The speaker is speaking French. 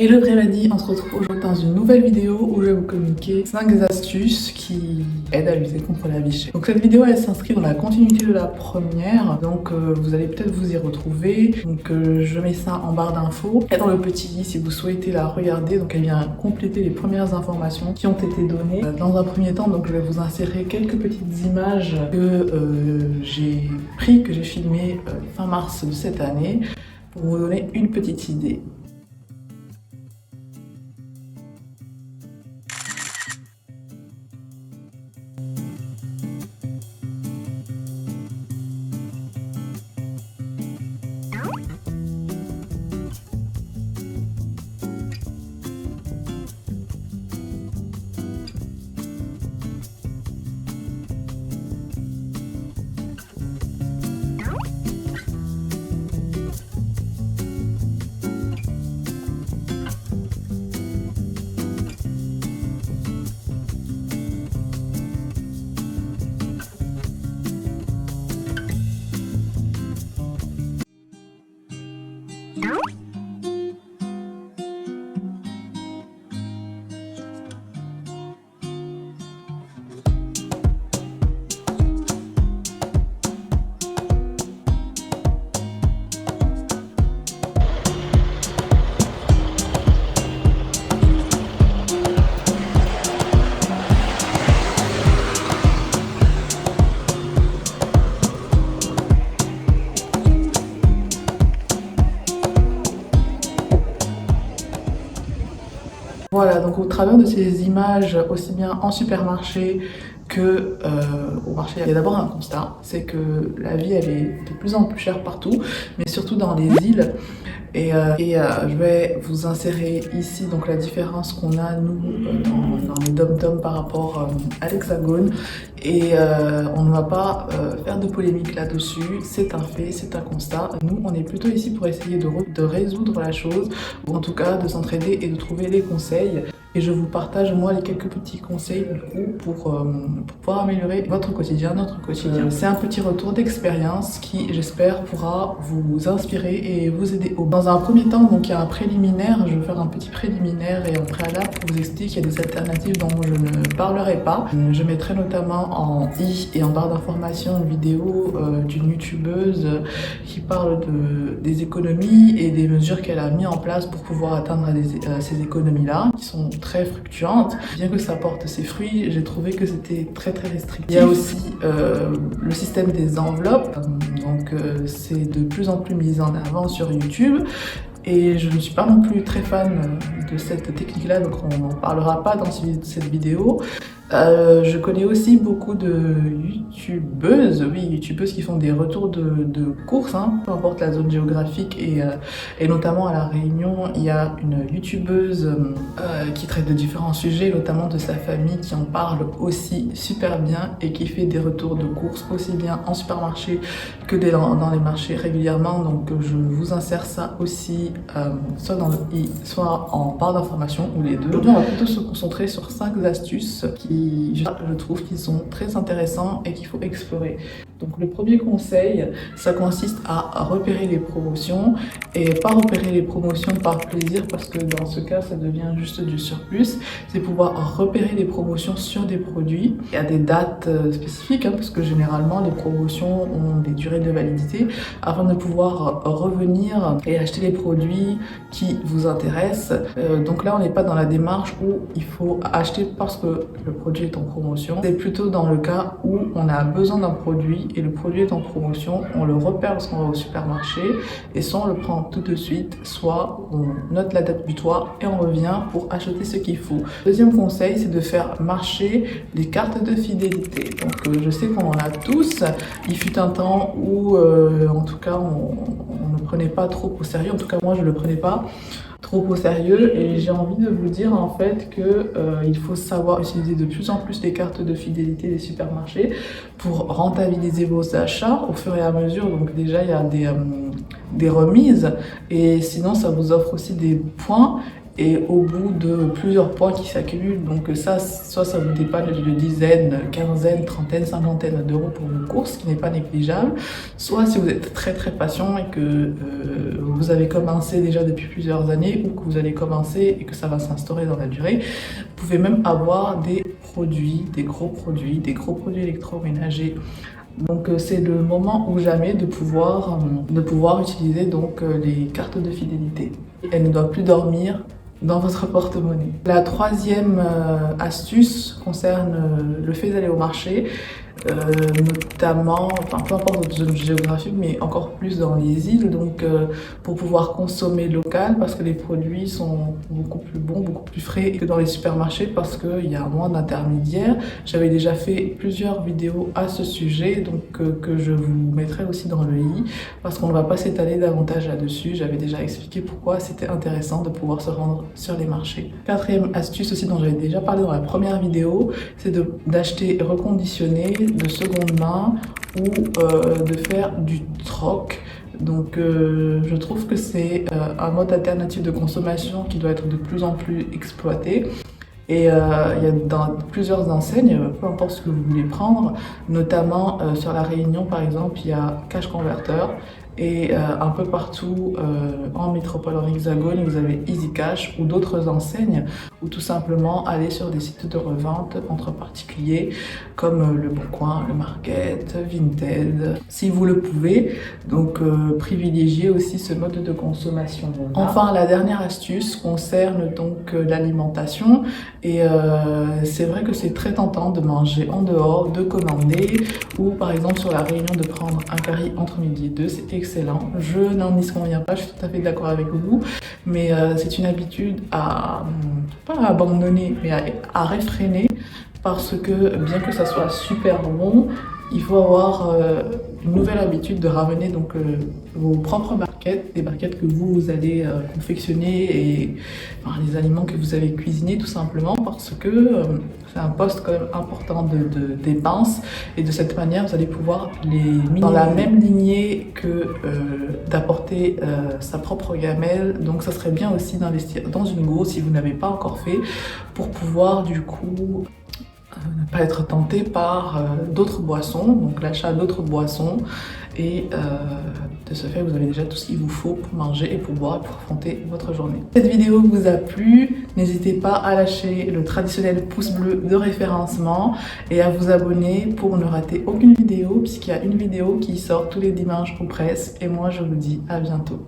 Hello Brévadi, on se retrouve aujourd'hui dans une nouvelle vidéo où je vais vous communiquer 5 astuces qui aident à lutter contre la vie chère. Donc cette vidéo elle s'inscrit dans la continuité de la première, donc vous allez peut-être vous y retrouver. Donc je mets ça en barre d'infos et dans le petit i si vous souhaitez la regarder. Donc elle vient compléter les premières informations qui ont été données. Dans un premier temps, donc je vais vous insérer quelques petites images que j'ai pris, que j'ai filmées fin mars de cette année pour vous donner une petite idée. Voilà, donc au travers de ces images, aussi bien en supermarché que au marché, il y a d'abord un constat, c'est que la vie elle est de plus en plus chère partout, mais surtout dans les îles. Et je vais vous insérer ici donc la différence qu'on a nous dans les dom-toms par rapport à l'Hexagone. Et on ne va pas faire de polémique là-dessus, c'est un fait, c'est un constat. Nous, on est plutôt ici pour essayer de résoudre la chose, ou en tout cas de s'entraider et de trouver des conseils. Et je vous partage moi les quelques petits conseils du coup pour pouvoir améliorer votre quotidien, notre quotidien. C'est un petit retour d'expérience qui, j'espère, pourra vous inspirer et vous aider. Dans un premier temps, donc il y a un préliminaire, je vais faire un petit préliminaire et un préalable pour vous expliquer qu'il y a des alternatives dont je ne parlerai pas. Je mettrai notamment en i et en barre d'information une vidéo d'une youtubeuse qui parle des économies et des mesures qu'elle a mis en place pour pouvoir atteindre ces économies-là, qui sont très fluctuantes. Bien que ça porte ses fruits, j'ai trouvé que c'était très restrictif. Il y a aussi le système des enveloppes, donc c'est de plus en plus mis en avant sur YouTube. Et je ne suis pas non plus très fan de cette technique-là, donc on n'en parlera pas dans cette vidéo. Je connais aussi beaucoup de youtubeuses, qui font des retours de courses, peu importe la zone géographique, et notamment à La Réunion, il y a une youtubeuse qui traite de différents sujets, notamment de sa famille, qui en parle aussi super bien et qui fait des retours de courses aussi bien en supermarché que dans les marchés régulièrement. Donc je vous insère ça aussi soit dans le i, soit en barre d'information, ou les deux. Aujourd'hui, on va plutôt se concentrer sur 5 astuces qui, je trouve, qu'ils sont très intéressants et qu'il faut explorer. Donc le premier conseil, ça consiste à repérer les promotions, et pas repérer les promotions par plaisir, parce que dans ce cas ça devient juste du surplus. C'est pouvoir repérer les promotions sur des produits. Il y a des dates spécifiques, parce que généralement les promotions ont des durées de validité, afin de pouvoir revenir et acheter les produits qui vous intéressent. Donc là on n'est pas dans la démarche où il faut acheter parce que le produit est en promotion. C'est plutôt dans le cas où on a besoin d'un produit et le produit est en promotion, on le repère lorsqu'on va au supermarché, et soit on le prend tout de suite, soit on note la date butoir et on revient pour acheter ce qu'il faut. Deuxième conseil, c'est de faire marcher les cartes de fidélité. Donc je sais qu'on en a tous. Il fut un temps où en tout cas on ne prenait pas trop au sérieux, en tout cas moi je le prenais pas trop au sérieux, et j'ai envie de vous dire en fait que il faut savoir utiliser de plus en plus les cartes de fidélité des supermarchés pour rentabiliser vos achats au fur et à mesure. Donc déjà il y a des remises, et sinon ça vous offre aussi des points. Et au bout de plusieurs points qui s'accumulent, donc ça, soit ça vous dépanne de dizaines, quinzaines, trentaines, cinquantaines d'euros pour vos courses, ce qui n'est pas négligeable. Soit si vous êtes très patient et que vous avez commencé déjà depuis plusieurs années, ou que vous allez commencer et que ça va s'instaurer dans la durée, vous pouvez même avoir des produits, des gros produits électroménagers. Donc c'est le moment ou jamais de pouvoir utiliser donc les cartes de fidélité. Elle ne doit plus dormir dans votre porte-monnaie. La troisième astuce concerne le fait d'aller au marché, notamment, enfin peu importe votre zone géographique, mais encore plus dans les îles, donc pour pouvoir consommer local, parce que les produits sont beaucoup plus bons, beaucoup plus frais que dans les supermarchés, parce qu'il y a moins d'intermédiaires. J'avais déjà fait plusieurs vidéos à ce sujet, donc que je vous mettrai aussi dans le i, parce qu'on ne va pas s'étaler davantage là-dessus. J'avais déjà expliqué pourquoi c'était intéressant de pouvoir se rendre sur les marchés. Quatrième astuce aussi dont j'avais déjà parlé dans la première vidéo, c'est d'acheter reconditionné, de seconde main, ou de faire du troc. Donc je trouve que c'est un mode alternatif de consommation qui doit être de plus en plus exploité. Et il y a dans plusieurs enseignes, peu importe ce que vous voulez prendre, notamment sur La Réunion par exemple, il y a Cash Converter. Et un peu partout en métropole, en hexagone, vous avez Easy Cash ou d'autres enseignes, ou tout simplement aller sur des sites de revente entre particuliers comme Le Bon Coin, Le Market, Vinted, si vous le pouvez. Donc privilégiez aussi ce mode de consommation. Enfin, la dernière astuce concerne donc l'alimentation, et c'est vrai que c'est très tentant de manger en dehors, de commander, ou par exemple sur La Réunion de prendre un curry entre midi et deux, c'est excellent. Je n'en y conviens pas, je suis tout à fait d'accord avec vous, mais c'est une habitude à, pas à abandonner, mais à réfréner, parce que bien que ça soit super bon, il faut avoir une nouvelle habitude de ramener donc vos propres barquettes, des barquettes que vous allez confectionner, et enfin, les aliments que vous avez cuisinés tout simplement, parce que c'est un poste quand même important de dépenses, et de cette manière vous allez pouvoir les mettre dans la même lignée que d'apporter sa propre gamelle. Donc ça serait bien aussi d'investir dans une gourde si vous n'avez pas encore fait, pour pouvoir du coup ne pas être tenté par d'autres boissons, donc l'achat d'autres boissons, et de ce fait vous avez déjà tout ce qu'il vous faut pour manger et pour boire et pour affronter votre journée. Cette vidéo vous a plu, n'hésitez pas à lâcher le traditionnel pouce bleu de référencement et à vous abonner pour ne rater aucune vidéo, puisqu'il y a une vidéo qui sort tous les dimanches ou presque, et moi je vous dis à bientôt.